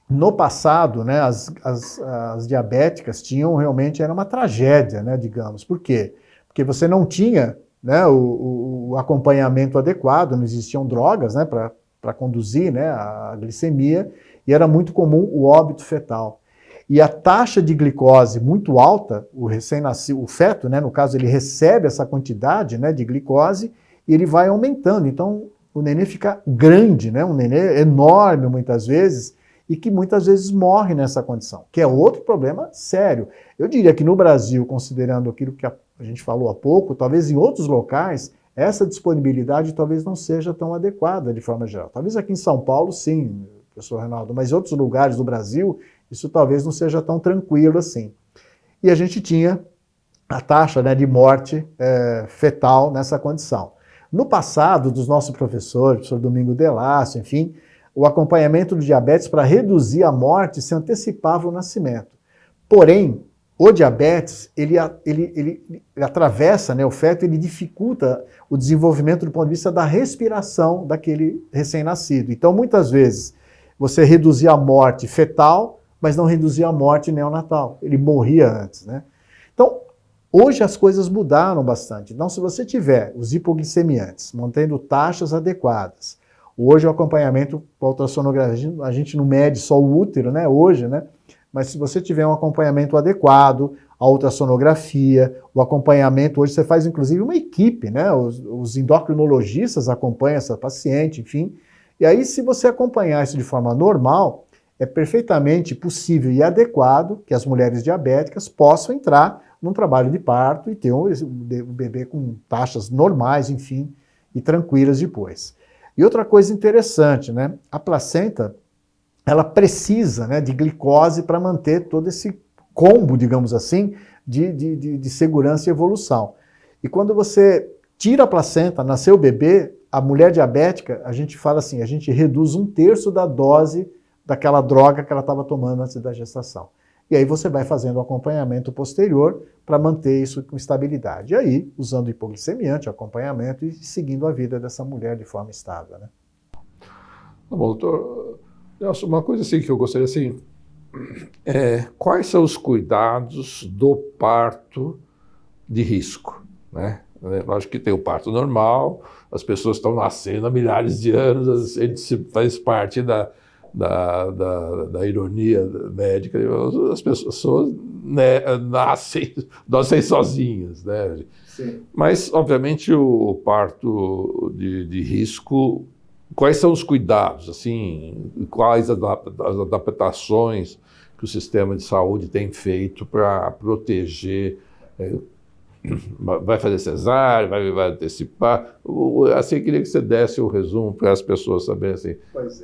No passado, né, as diabéticas tinham realmente, era uma tragédia, né, digamos. Por quê? Porque você não tinha, né, o acompanhamento adequado, não existiam drogas, né, para conduzir, né, a glicemia, e era muito comum o óbito fetal. E a taxa de glicose muito alta, o recém-nascido, o feto, né, no caso, ele recebe essa quantidade, né, de glicose e ele vai aumentando. Então, o nenê fica grande, né, um nenê enorme muitas vezes, e que muitas vezes morre nessa condição, que é outro problema sério. Eu diria que no Brasil, considerando aquilo que a gente falou há pouco, talvez em outros locais, essa disponibilidade talvez não seja tão adequada de forma geral. Talvez aqui em São Paulo, sim, professor Reinaldo, mas em outros lugares do Brasil, isso talvez não seja tão tranquilo assim. E a gente tinha a taxa, né, de morte fetal nessa condição. No passado, dos nossos professores, professor Domingo Delácio, enfim, o acompanhamento do diabetes para reduzir a morte se antecipava o nascimento. Porém, o diabetes, ele atravessa, né, o feto, ele dificulta o desenvolvimento do ponto de vista da respiração daquele recém-nascido. Então, muitas vezes, você reduzia a morte fetal, mas não reduzia a morte neonatal. Ele morria antes, né? Então, hoje as coisas mudaram bastante. Então, se você tiver os hipoglicemiantes mantendo taxas adequadas, hoje o acompanhamento com a ultrassonografia, a gente não mede só o útero, né, hoje, né? Mas se você tiver um acompanhamento adequado, a ultrassonografia, o acompanhamento, hoje você faz inclusive uma equipe, né? Os endocrinologistas acompanham essa paciente, enfim. E aí, se você acompanhar isso de forma normal, é perfeitamente possível e adequado que as mulheres diabéticas possam entrar num trabalho de parto e ter um bebê com taxas normais, enfim, e tranquilas depois. E outra coisa interessante, né? A placenta, ela precisa, né, de glicose para manter todo esse combo, digamos assim, de segurança e evolução. E quando você tira a placenta, nasceu o bebê, a mulher diabética, a gente fala assim, a gente reduz 1/3 da dose daquela droga que ela estava tomando antes da gestação. E aí você vai fazendo o acompanhamento posterior para manter isso com estabilidade. E aí, usando hipoglicemiante, acompanhamento e seguindo a vida dessa mulher de forma estável, né? Tá bom, doutor. Nelson, uma coisa assim que eu gostaria, assim, quais são os cuidados do parto de risco, né? Lógico que tem o parto normal, as pessoas estão nascendo há milhares de anos, a gente faz parte da ironia médica, as pessoas, né, nascem sozinhas, né? Sim. Mas, obviamente, o parto de risco, quais são os cuidados, assim, quais as adaptações que o sistema de saúde tem feito para proteger? Vai fazer cesárea, vai antecipar? Assim, eu queria que você desse o resumo para as pessoas saberem, assim,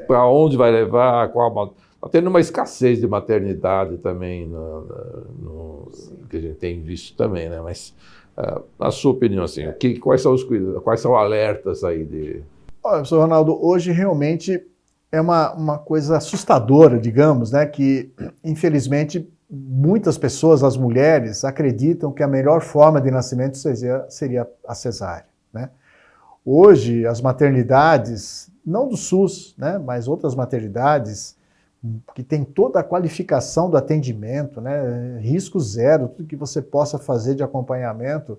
para onde vai levar, está tendo uma escassez de maternidade também, que a gente tem visto também, né? Mas, a sua opinião, assim, quais são os cuidados, quais são alertas aí de... Olha, professor Ronaldo, hoje realmente é uma coisa assustadora, digamos, né? Que, infelizmente, muitas pessoas, as mulheres, acreditam que a melhor forma de nascimento seria a cesárea, né? Hoje, as maternidades, não do SUS, né, mas outras maternidades, que tem toda a qualificação do atendimento, né, risco zero, tudo que você possa fazer de acompanhamento,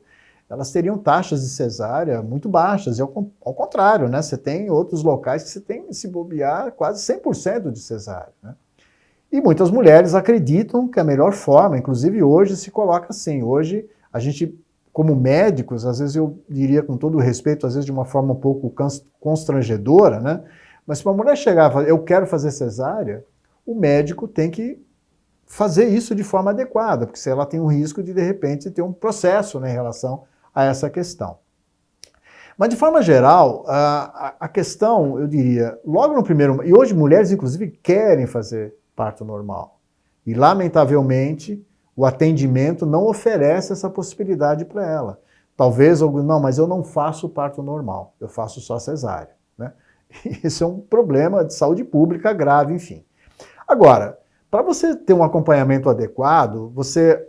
elas teriam taxas de cesárea muito baixas. E ao contrário, né, você tem outros locais que você tem, se bobear, quase 100% de cesárea, né? E muitas mulheres acreditam que a melhor forma, inclusive hoje se coloca assim, hoje a gente como médicos, às vezes eu diria com todo o respeito, às vezes de uma forma um pouco constrangedora, né? Mas se uma mulher chegar e falar, eu quero fazer cesárea, o médico tem que fazer isso de forma adequada, porque se ela tem um risco de repente, ter um processo, né, em relação a essa questão. Mas, de forma geral, a questão, eu diria, logo no primeiro... E hoje mulheres, inclusive, querem fazer parto normal. E, lamentavelmente, o atendimento não oferece essa possibilidade para ela. Talvez, não, mas eu não faço parto normal, eu faço só cesárea, né? Esse é um problema de saúde pública grave, enfim. Agora, para você ter um acompanhamento adequado,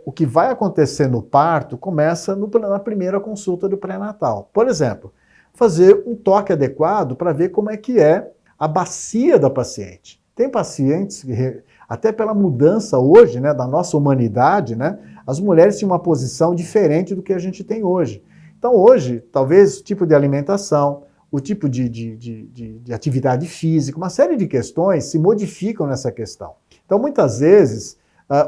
o que vai acontecer no parto começa na primeira consulta do pré-natal. Por exemplo, fazer um toque adequado para ver como é que é a bacia da paciente. Tem pacientes que, até pela mudança hoje, né, da nossa humanidade, né, as mulheres têm uma posição diferente do que a gente tem hoje. Então hoje, talvez o tipo de alimentação, o tipo de atividade física, uma série de questões se modificam nessa questão. Então, muitas vezes,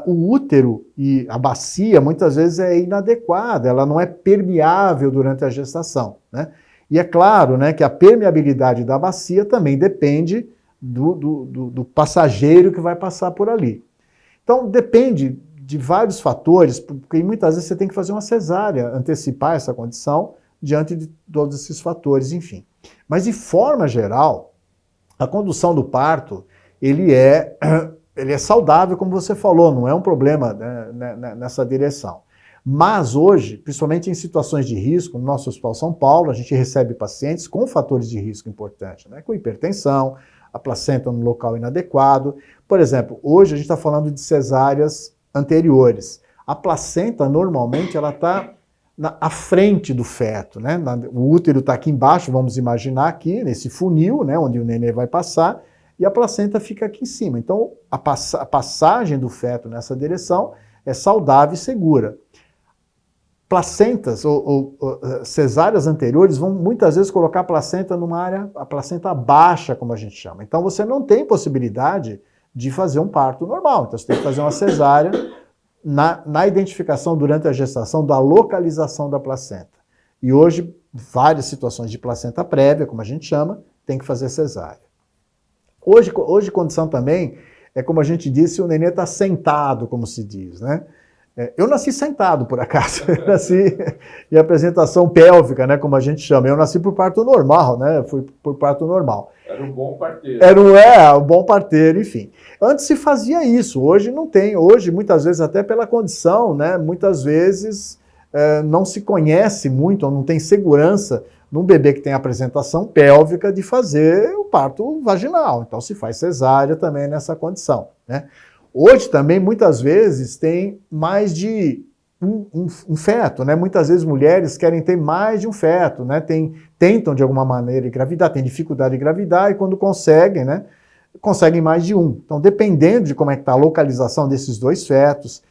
o útero e a bacia, muitas vezes, é inadequada, ela não é permeável durante a gestação, né? E é claro, né, que a permeabilidade da bacia também depende do passageiro que vai passar por ali. Então, depende de vários fatores, porque muitas vezes você tem que fazer uma cesárea, antecipar essa condição diante de todos esses fatores, enfim. Mas, de forma geral, a condução do parto, ele é saudável, como você falou, não é um problema, né, nessa direção. Mas hoje, principalmente em situações de risco, no nosso Hospital São Paulo, a gente recebe pacientes com fatores de risco importantes, né, com hipertensão, a placenta no local inadequado. Por exemplo, hoje a gente está falando de cesáreas anteriores. A placenta, normalmente, ela está à frente do feto, né? O útero está aqui embaixo, vamos imaginar aqui, nesse funil, né, onde o nenê vai passar, e a placenta fica aqui em cima. Então, a passagem do feto nessa direção é saudável e segura. Placentas ou cesáreas anteriores vão muitas vezes colocar a placenta numa área, a placenta baixa, como a gente chama. Então, você não tem possibilidade de fazer um parto normal. Então, você tem que fazer uma cesárea na identificação durante a gestação da localização da placenta. E hoje, várias situações de placenta prévia, como a gente chama, tem que fazer cesárea. Hoje condição também é, como a gente disse, o nenê está sentado, como se diz, né? Eu nasci sentado, por acaso. Eu nasci em apresentação pélvica, né, como a gente chama. Eu nasci por parto normal, né? Fui por parto normal. Era um bom parteiro. Era um bom parteiro, enfim. Antes se fazia isso, hoje não tem. Hoje, muitas vezes, até pela condição, né? Muitas vezes não se conhece muito, ou não tem segurança num bebê que tem apresentação pélvica de fazer o parto vaginal. Então se faz cesárea também nessa condição, né? Hoje também, muitas vezes, tem mais de um feto, né? Muitas vezes mulheres querem ter mais de um feto, né? Tentam de alguma maneira engravidar, têm dificuldade de engravidar e quando conseguem, né? Conseguem mais de um. Então, dependendo de como é que está a localização desses dois fetos,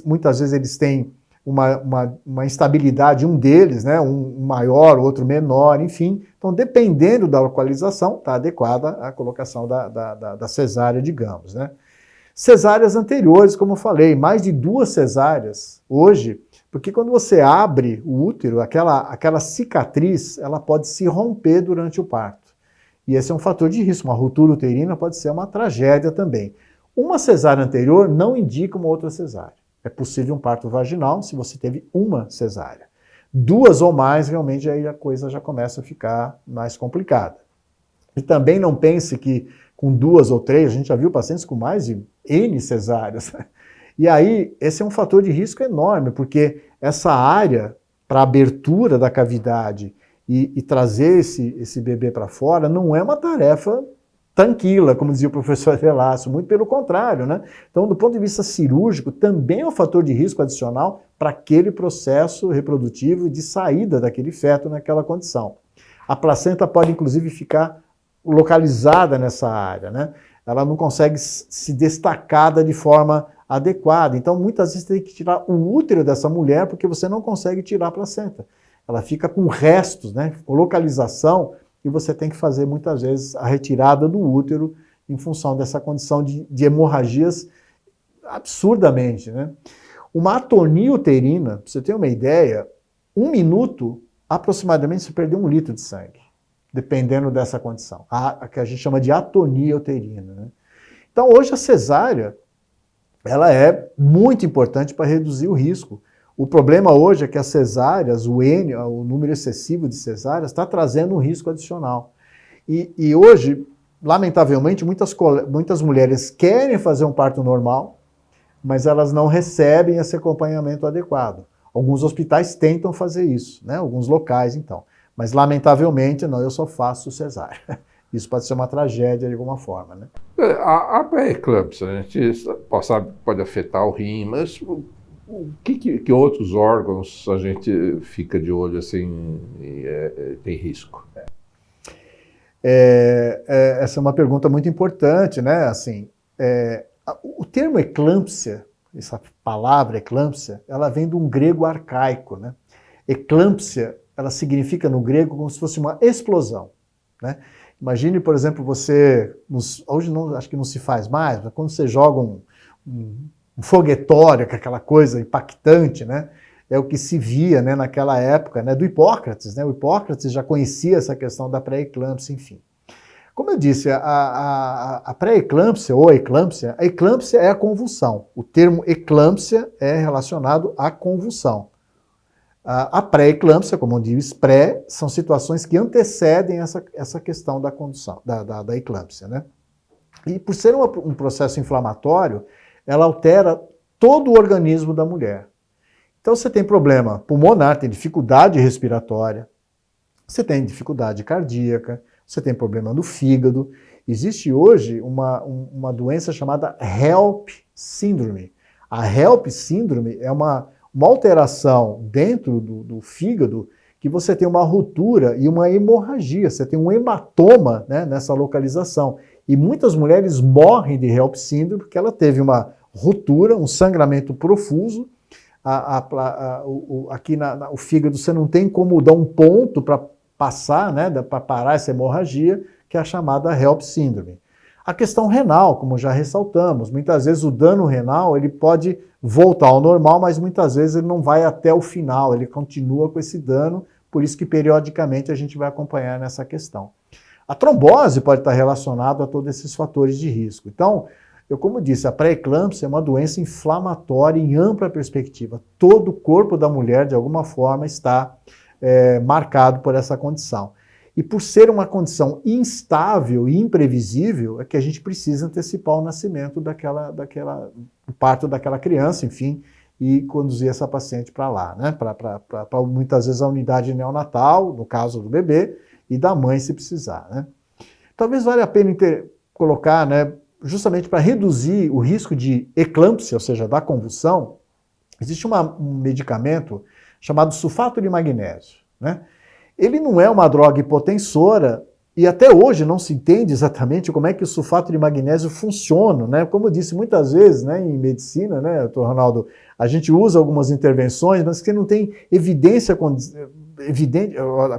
muitas vezes eles têm uma instabilidade, um deles, né? Um maior, outro menor, enfim. Então, dependendo da localização, está adequada a colocação da cesárea, digamos, né? Cesáreas anteriores, como eu falei, mais de 2 cesáreas hoje, porque quando você abre o útero, aquela cicatriz, ela pode se romper durante o parto. E esse é um fator de risco, uma ruptura uterina pode ser uma tragédia também. Uma cesárea anterior não indica uma outra cesárea. É possível um parto vaginal se você teve uma cesárea. 2 ou mais, realmente, aí a coisa já começa a ficar mais complicada. E também não pense que com 2 ou 3, a gente já viu pacientes com mais de N cesáreas. E aí, esse é um fator de risco enorme, porque essa área para abertura da cavidade e trazer esse bebê para fora não é uma tarefa tranquila, como dizia o professor Velácio, muito pelo contrário, né? Então, do ponto de vista cirúrgico, também é um fator de risco adicional para aquele processo reprodutivo de saída daquele feto naquela condição. A placenta pode, inclusive, ficar localizada nessa área, né? Ela não consegue se destacar de forma adequada. Então, muitas vezes tem que tirar o útero dessa mulher porque você não consegue tirar a placenta. Ela fica com restos, né? Localização, e você tem que fazer muitas vezes a retirada do útero em função dessa condição de hemorragias absurdamente, né? Uma atonia uterina, pra você ter uma ideia, 1 minuto, aproximadamente, você perdeu 1 litro de sangue, dependendo dessa condição, a que a gente chama de atonia uterina, né? Então, hoje a cesárea, ela é muito importante para reduzir o risco. O problema hoje é que as cesáreas, o número excessivo de cesáreas, está trazendo um risco adicional. E hoje, lamentavelmente, muitas mulheres querem fazer um parto normal, mas elas não recebem esse acompanhamento adequado. Alguns hospitais tentam fazer isso, né? Alguns locais, então. Mas, lamentavelmente, não, eu só faço cesárea. Isso pode ser uma tragédia de alguma forma, né? A pré-eclâmpsia, a gente pode afetar o rim, mas o que outros órgãos a gente fica de olho assim tem risco? Essa é uma pergunta muito importante, né? Assim, o termo eclâmpsia, essa palavra eclâmpsia, ela vem de um grego arcaico, né? Eclâmpsia, ela significa no grego como se fosse uma explosão, né? Imagine, por exemplo, hoje não, acho que não se faz mais, mas quando você joga um foguetório, que é aquela coisa impactante, né? É o que se via, né, naquela época, né, do Hipócrates, né? O Hipócrates já conhecia essa questão da pré-eclâmpsia, enfim. Como eu disse, a pré-eclâmpsia ou a eclâmpsia é a convulsão. O termo eclâmpsia é relacionado à convulsão. A pré-eclâmpsia, como diz pré, são situações que antecedem essa questão da condução, da eclâmpsia, né? E por ser um processo inflamatório, ela altera todo o organismo da mulher. Então você tem problema pulmonar, tem dificuldade respiratória, você tem dificuldade cardíaca, você tem problema no fígado. Existe hoje uma doença chamada HELLP síndrome. A HELLP síndrome é uma alteração dentro do fígado que você tem uma ruptura e uma hemorragia, você tem um hematoma, né, nessa localização. E muitas mulheres morrem de HELLP síndrome porque ela teve uma ruptura, um sangramento profuso. Aqui o fígado você não tem como dar um ponto para passar, né, para parar essa hemorragia, que é a chamada HELLP síndrome. A questão renal, como já ressaltamos, muitas vezes o dano renal ele pode voltar ao normal, mas muitas vezes ele não vai até o final, ele continua com esse dano, por isso que periodicamente a gente vai acompanhar nessa questão. A trombose pode estar relacionada a todos esses fatores de risco. Então, como disse, a pré-eclâmpsia é uma doença inflamatória em ampla perspectiva. Todo o corpo da mulher, de alguma forma, está marcado por essa condição. E por ser uma condição instável e imprevisível, é que a gente precisa antecipar o nascimento o parto daquela criança, enfim, e conduzir essa paciente para lá, né? Para muitas vezes a unidade neonatal, no caso do bebê, e da mãe se precisar, né? Talvez valha a pena colocar, né, justamente para reduzir o risco de eclâmpsia, ou seja, da convulsão, existe um medicamento chamado sulfato de magnésio, né? Ele não é uma droga hipotensora e até hoje não se entende exatamente como é que o sulfato de magnésio funciona, né? Como eu disse muitas vezes, né, em medicina, né, doutor Ronaldo, a gente usa algumas intervenções, mas que não tem evidência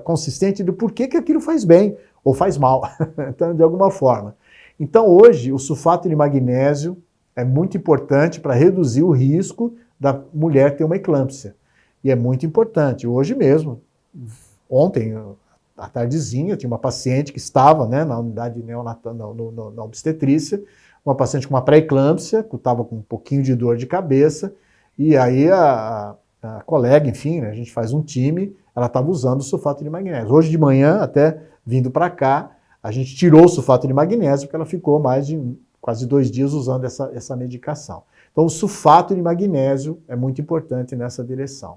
consistente do porquê que aquilo faz bem ou faz mal, então, de alguma forma. Então hoje o sulfato de magnésio é muito importante para reduzir o risco da mulher ter uma eclâmpsia. E é muito importante. Hoje mesmo, ontem, à tardezinha, tinha uma paciente que estava, né, na unidade neonatal, na obstetrícia, uma paciente com uma pré-eclâmpsia, que estava com um pouquinho de dor de cabeça, e aí a colega, enfim, né, a gente faz um time, ela estava usando o sulfato de magnésio. Hoje de manhã, até vindo para cá, a gente tirou o sulfato de magnésio, porque ela ficou mais de quase 2 dias usando essa medicação. Então, o sulfato de magnésio é muito importante nessa direção.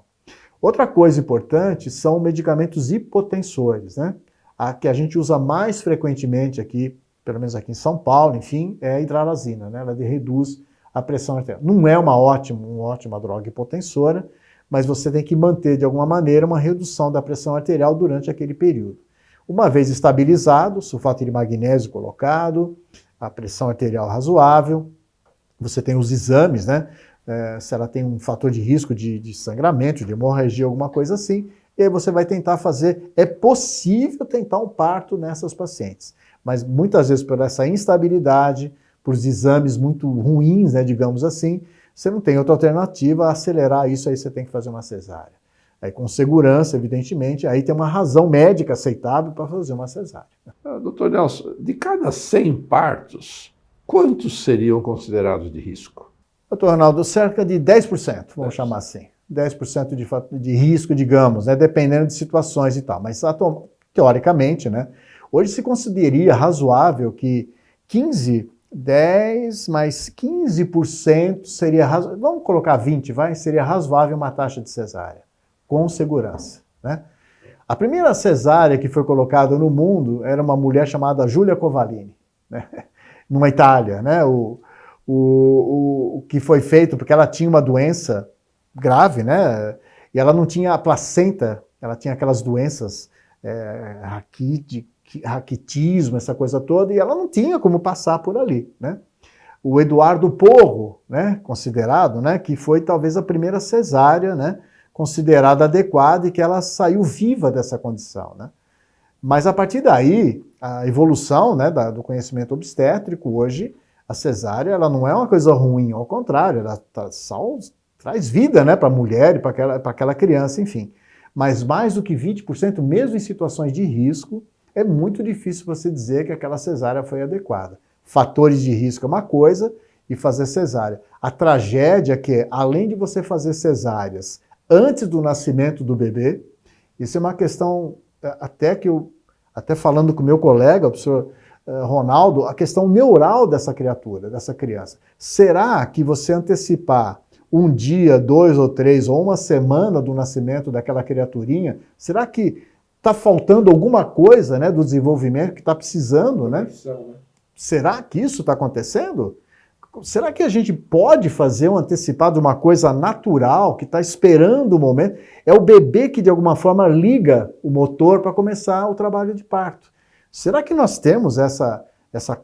Outra coisa importante são medicamentos hipotensores, né? A que a gente usa mais frequentemente aqui, pelo menos aqui em São Paulo, enfim, é a hidralazina, né? Ela reduz a pressão arterial. Não é uma ótima droga hipotensora, mas você tem que manter, de alguma maneira, uma redução da pressão arterial durante aquele período. Uma vez estabilizado, sulfato de magnésio colocado, a pressão arterial razoável, você tem os exames, né? Se ela tem um fator de risco de sangramento, de hemorragia, alguma coisa assim, e aí você vai tentar fazer, é possível tentar um parto nessas pacientes, mas muitas vezes por essa instabilidade, por exames muito ruins, né, digamos assim, você não tem outra alternativa a acelerar isso, aí você tem que fazer uma cesárea. Aí com segurança, evidentemente, aí tem uma razão médica aceitável para fazer uma cesárea. Doutor Nelson, de cada 100 partos, quantos seriam considerados de risco? Doutor Ronaldo, cerca de 10%, vamos chamar assim. 10% de risco, digamos, né, dependendo de situações e tal. Mas, teoricamente, né, hoje se consideraria razoável que 10 mais 15% seria razoável. Vamos colocar 20, vai? Seria razoável uma taxa de cesárea, com segurança, né? A primeira cesárea que foi colocada no mundo era uma mulher chamada Giulia Covalini, né? Numa Itália, né? O que foi feito porque ela tinha uma doença grave, né? E ela não tinha a placenta, ela tinha aquelas doenças, raquitismo, essa coisa toda, e ela não tinha como passar por ali, né? O Eduardo Porro, né, considerado, né, que foi talvez a primeira cesárea, né, considerada adequada e que ela saiu viva dessa condição, né? Mas a partir daí, a evolução, né, do conhecimento obstétrico, hoje, a cesárea, ela não é uma coisa ruim, ao contrário, ela traz vida, né, para a mulher e para aquela criança, enfim. Mas mais do que 20%, mesmo em situações de risco, é muito difícil você dizer que aquela cesárea foi adequada. Fatores de risco é uma coisa e fazer cesárea. A tragédia é que, além de você fazer cesáreas antes do nascimento do bebê, isso é uma questão, até falando com o meu colega, o professor Ronaldo, a questão neural dessa criatura, dessa criança. Será que você antecipar um dia, 2 ou 3, ou uma semana do nascimento daquela criaturinha, será que está faltando alguma coisa, né, do desenvolvimento que está precisando, né? Será que isso está acontecendo? Será que a gente pode fazer um antecipado de uma coisa natural, que está esperando o momento? É o bebê que, de alguma forma, liga o motor para começar o trabalho de parto. Será que nós temos essa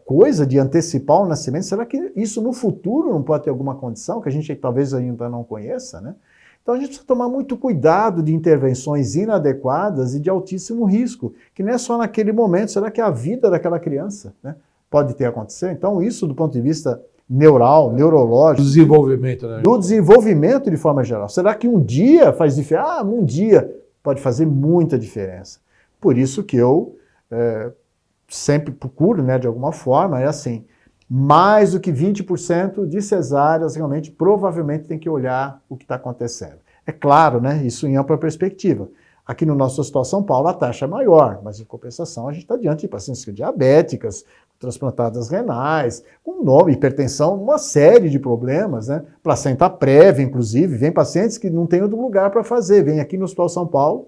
coisa de antecipar o nascimento? Será que isso no futuro não pode ter alguma condição que a gente talvez ainda não conheça, né? Então a gente precisa tomar muito cuidado de intervenções inadequadas e de altíssimo risco, que não é só naquele momento. Será que a vida daquela criança, né, pode ter acontecido? Então isso do ponto de vista neural, neurológico. Do desenvolvimento, né? Do desenvolvimento de forma geral. Será que um dia faz diferença? Um dia pode fazer muita diferença. Por isso que eu sempre procuro, né, de alguma forma, é assim, mais do que 20% de cesáreas realmente provavelmente tem que olhar o que está acontecendo. É claro, né, isso em ampla perspectiva. Aqui no nosso Hospital São Paulo a taxa é maior, mas em compensação a gente está diante de pacientes diabéticas, transplantadas renais, com nome, hipertensão, uma série de problemas, né? Placenta prévia, inclusive, vem pacientes que não têm outro lugar para fazer, vem aqui no Hospital São Paulo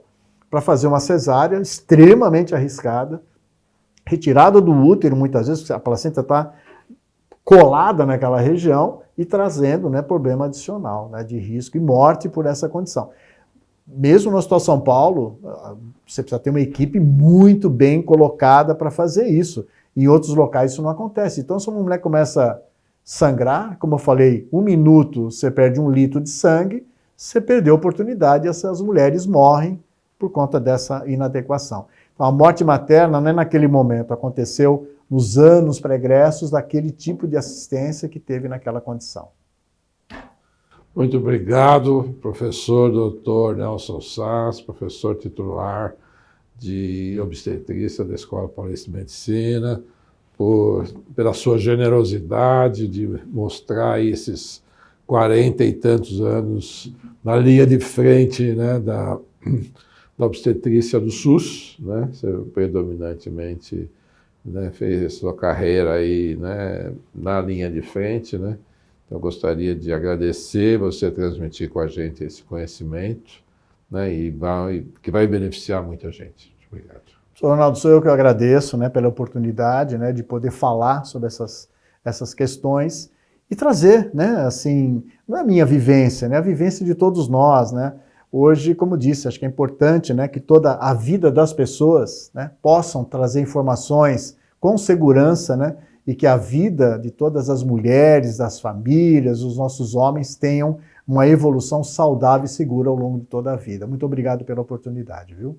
para fazer uma cesárea extremamente arriscada, retirada do útero, muitas vezes a placenta está colada naquela região e trazendo, né, problema adicional, né, de risco e morte por essa condição. Mesmo no Hospital São Paulo, você precisa ter uma equipe muito bem colocada para fazer isso. Em outros locais isso não acontece. Então, se uma mulher começa a sangrar, como eu falei, 1 minuto você perde 1 litro de sangue, você perdeu a oportunidade e essas mulheres morrem por conta dessa inadequação. Então, a morte materna não é naquele momento, aconteceu nos anos pregressos daquele tipo de assistência que teve naquela condição. Muito obrigado, professor Dr. Nelson Sas, professor titular de obstetrícia da Escola Paulista de Medicina, pela sua generosidade de mostrar aí esses 40 e tantos anos na linha de frente, né, da obstetrícia do SUS, né? Você predominantemente, né, fez sua carreira aí, né, na linha de frente, né? Então, eu gostaria de agradecer você transmitir com a gente esse conhecimento, né, que vai beneficiar muita gente. Obrigado. Ronaldo, sou eu que agradeço, né, pela oportunidade, né, de poder falar sobre essas questões e trazer, né, assim, não é a minha vivência, né, a vivência de todos nós, né. Hoje, como disse, acho que é importante, né, que toda a vida das pessoas, né, possam trazer informações com segurança, né, e que a vida de todas as mulheres, das famílias, os nossos homens tenham uma evolução saudável e segura ao longo de toda a vida. Muito obrigado pela oportunidade, viu?